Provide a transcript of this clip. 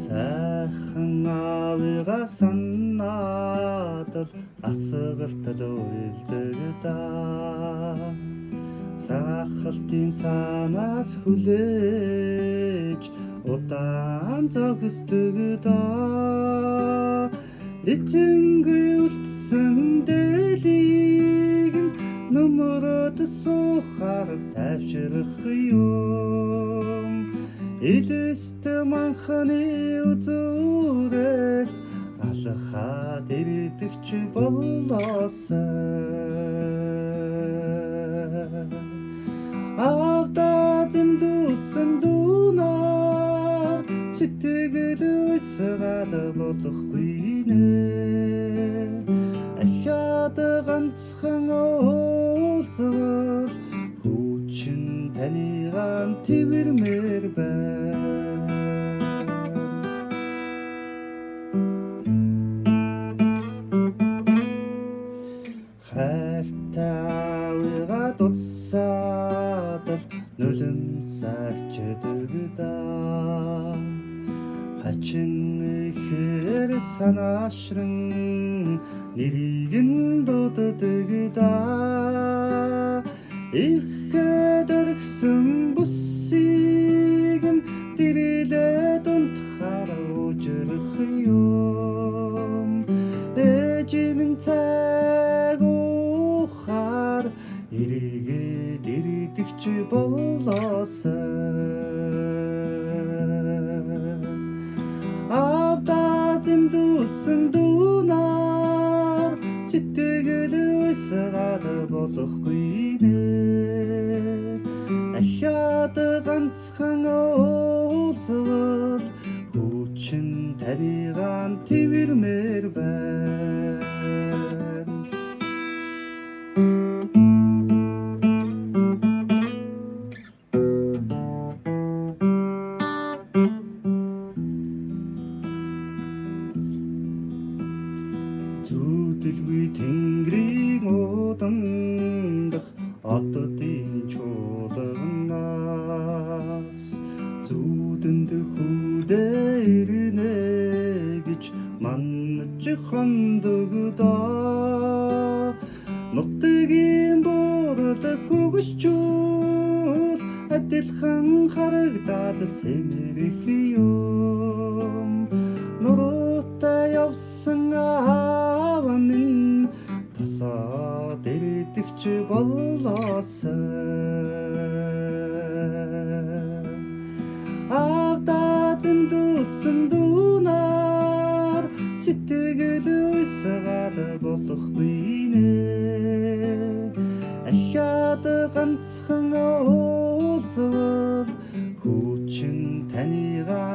Сайхан аавыгаа санаадал асгалтал уйлдаг даа. Сахалтын цаанаас хүлээж удаан зогсдог даа. Эцэнгүй үлдсэн дээлийг нөмөрөд суухаар тайвшрах юм. Илэст манханы үзүүрээс алхаад ирдэгч болоосай. Авда зэмлүүлсэн дунаар сэтгэл уйсгаад болохгүй нэ. Ахаад ганцхан уулзвал хүчин таньгаан твэрмээр байна. Хайртайгаа дутсаад нулимсарчдаг даа. Хачин ихэр санаашран нэрийг нь дууддаг даа. Ихэд өргсөн бүсийг нь дэрэлээд унтахаар ужрах юм. Эжимэн цаг ухаар эргээд ирдэгч болоосай. Авда зэмлүүлсэн дунаар сэтгэл уйсгаад болохгүй нэ. Ахаад ганцхан уулзвал хүчин таньгаан твэрмээр байна. Зүудэлгүй тэнгэрийн удамдах ододын чуулганаас зүудэнд хүүдээ ирнэ гэж манж хондогдоо. Нутгийн бурлах хөгсчүүл адилхан харагдаад сэмэрэх юм. Нуруутай явсан аав минь тасаад ирдэгч болоосай. Авда зэмлүүлсэн дунаар сэтгэл уйсгаад болохгүй нэ. Ахаад ганцхан уулзвал хүчин таньгаан